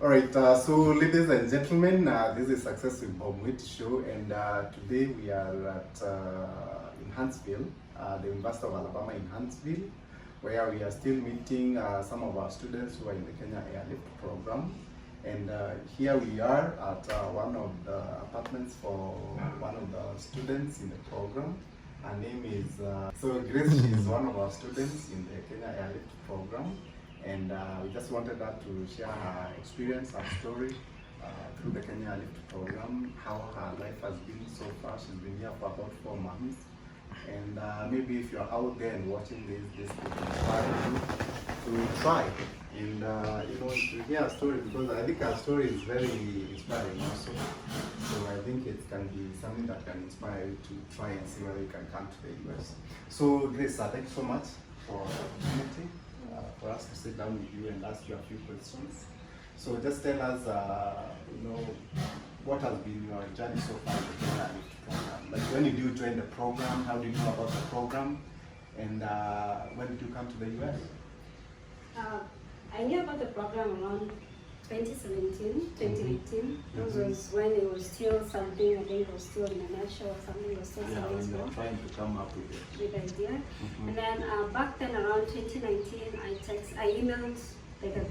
All right, so ladies and gentlemen, this is Success with Bob Mwiti show, and today we are at in Huntsville, the University of Alabama in Huntsville, where we are still meeting some of our students who are in the Kenya Airlift program. And here we are at one of the apartments for one of the students in the program. Her name is, so Grace, she is one of our students in the Kenya Airlift program. And we just wanted her to share her experience, her story through the Kenya Airlift program, how her life has been so far. She's been here for about 4 months. And maybe if you're out there and watching this will inspire you to try and to hear a story, because I think our story is very inspiring also. So I think it can be something that can inspire you to try and see whether you can come to the US. So Grace, thank you so much for the opportunity for us to sit down with you and ask you a few questions. So just tell us, what has been your journey so far in the Kenya Airlift program? Like, when did you join the program? How did you know about the program? And when did you come to the US? I knew about the program around 2017, 2018. This was when it was still something, I think it was still in a nutshell or something, it was still something when small. you were trying to come up with it. With the idea. And then back then around 2019, I emailed like the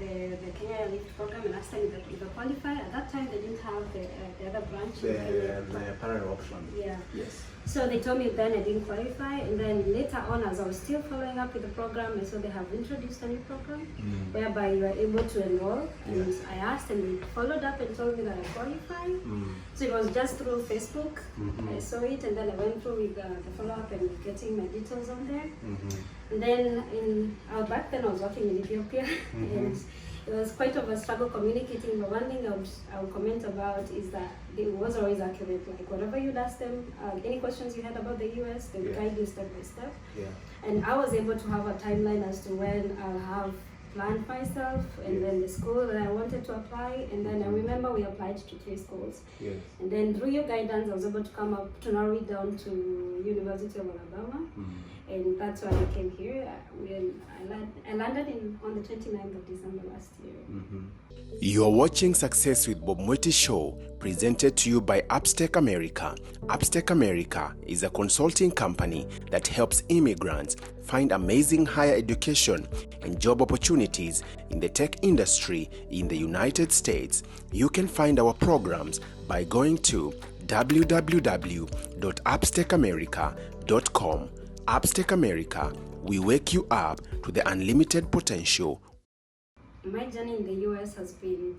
Kenya Airlift program and asked them if they qualify. At that time, they didn't have the other branch. The parallel option. Yeah. Yes. So they told me then I didn't qualify, and then later on, as I was still following up with the program, I saw they have introduced a new program whereby you are able to enroll. And I asked, and they followed up and told me that I qualified. So it was just through Facebook. I saw it, and then I went through with the follow-up and getting my details on there. And then back then I was working in Ethiopia, and it was quite of a struggle communicating. But one thing I would comment about is that it was always accurate. Like, whatever you'd ask them, any questions you had about the US, they would guide you step by step. And I was able to have a timeline as to when I'll have planned myself, and then the school that I wanted to apply. And then I remember we applied to 3 schools. And then through your guidance, I was able to come up to narrow it down to University of Alabama. And that's why I came here. I landed on the 29th of December last year. You're watching Success with Bob Mwiti show, presented to you by Upstake America. Upstake America is a consulting company that helps immigrants find amazing higher education and job opportunities in the tech industry in the United States. You can find our programs by going to www.upstakeamerica.com. Upstake America, we wake you up to the unlimited potential. My journey in the US has been,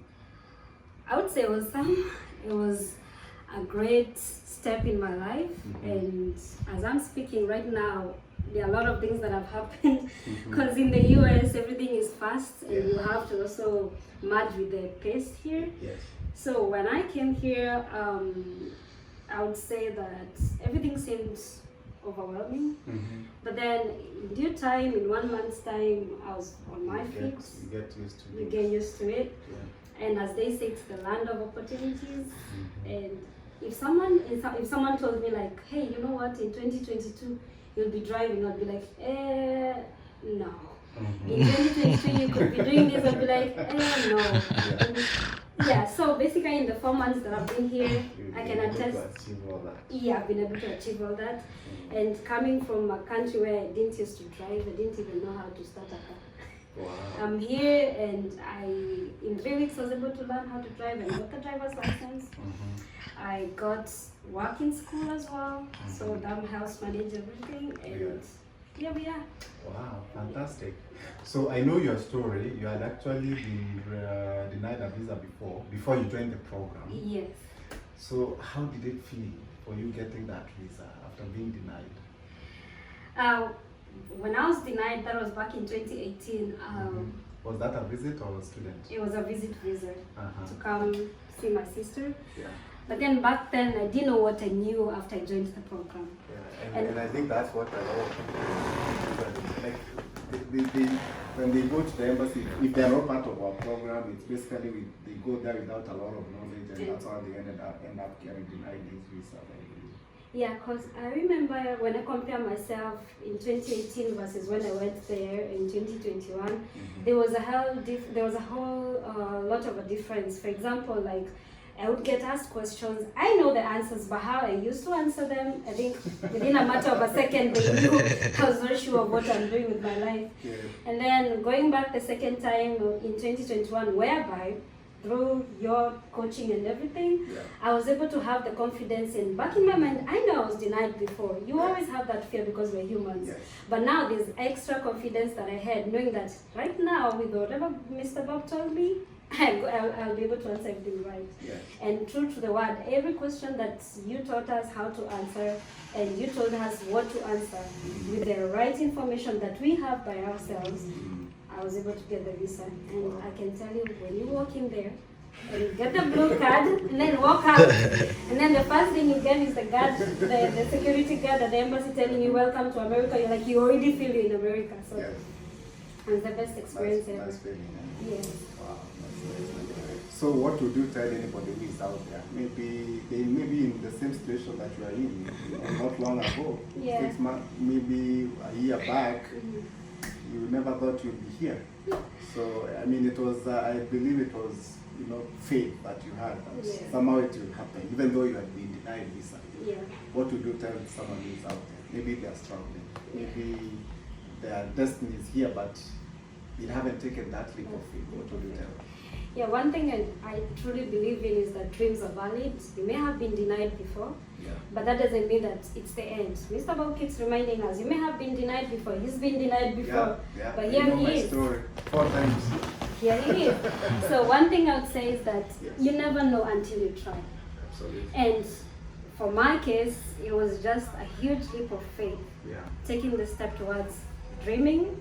I would say, awesome. It was a great step in my life. And as I'm speaking right now, there are a lot of things that have happened, because in the US everything is fast, and you have to also match with the pace here. So when I came here, I would say that everything seemed overwhelming, but then in due time, in 1 month's time, I was on my feet. You get used to it. And as they say, it's the land of opportunities. And if someone told me like, hey, you know what, in 2022 you'll be driving, I'd be like, no. In 2022 you could be doing this, I'd be like, no. Yeah, so basically in the 4 months that I've been here, I can attest. I've been able to achieve all that. And coming from a country where I didn't used to drive, I didn't even know how to start a car. I'm here, and in 3 weeks I was able to learn how to drive and got the driver's license. I got work in school as well, so that helps manage everything. And here we are. Wow, fantastic. So I know your story. You had actually been denied a visa before you joined the program. Yes. So how did it feel for you getting that visa after being denied? When I was denied, that was back in 2018. Was that a visit or a student? It was a visit visa to come see my sister. Yeah. But then back then, I didn't know what I knew after I joined the program. Yeah, and I think that's what a lot of people do. Like, when they go to the embassy, if they are not part of our program, it's basically they go there without a lot of knowledge, and that's how they end up getting denied this visa. Yeah, because I remember when I compare myself in 2018 versus when I went there in 2021, there was a whole lot of a difference. For example, like I would get asked questions. I know the answers, but how I used to answer them, I think within a matter of a second, they knew I was not sure of what I'm doing with my life. Yeah. And then going back the second time in 2021, whereby through your coaching and everything, Yeah. I was able to have the confidence in back in my mind. I know I was denied before. You Yeah. always have that fear because we're humans. Yes. But now there's extra confidence that I had, knowing that right now, with whatever Mr. Bob told me, I'll be able to answer everything right. Yeah. And true to the word, every question that you taught us how to answer, and you told us what to answer with the right information that we have by ourselves, I was able to get the visa. And I can tell you, when you walk in there, and you get the blue card, and then walk out, and then the first thing you get is the guard, the security guard at the embassy telling you, welcome to America. You're like, you already feel you're in America. So Yes. it's the best experience ever. Nice feeling. Yes. Wow, so what would you tell anybody who is out there? Maybe they may be in the same situation that you are in, not long ago, Yeah. 6 months, maybe a year back. You never thought you'd be here. So I mean, it was I believe it was faith that you had that Yeah. somehow it will happen, even though you had been denied visa. Yeah. What would you tell someone who is out there? Maybe they are struggling. Maybe their destiny is here, but they haven't taken that leap of faith. What would you tell them? Yeah, one thing I truly believe in is that dreams are valid. You may have been denied before, Yeah. but that doesn't mean that it's the end. Mr. Bob keeps reminding us, you may have been denied before. He's been denied before, Yeah. but I here know he my is. story 4 times. Here he is. So one thing I would say is that Yes. you never know until you try. Absolutely. And for my case, it was just a huge leap of faith, Yeah. taking the step towards dreaming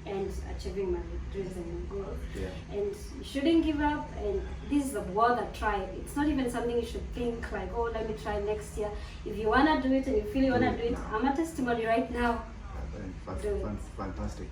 and achieving my dreams and goals. Yeah. And you shouldn't give up, and this is a world that try. It's not even something you should think like, oh, let me try next year. If you wanna do it and you feel you wanna do it, I'm a testimony right now. Fantastic.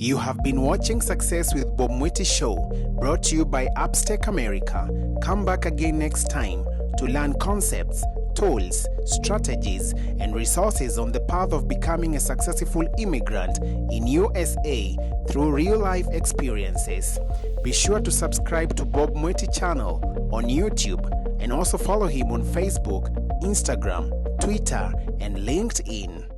You have been watching Success with Bob Mwiti Show, brought to you by Upstake America. Come back again next time to learn concepts, tools, strategies, and resources on the path of becoming a successful immigrant in USA through real-life experiences. Be sure to subscribe to Bob Mwiti channel on YouTube and also follow him on Facebook, Instagram, Twitter, and LinkedIn.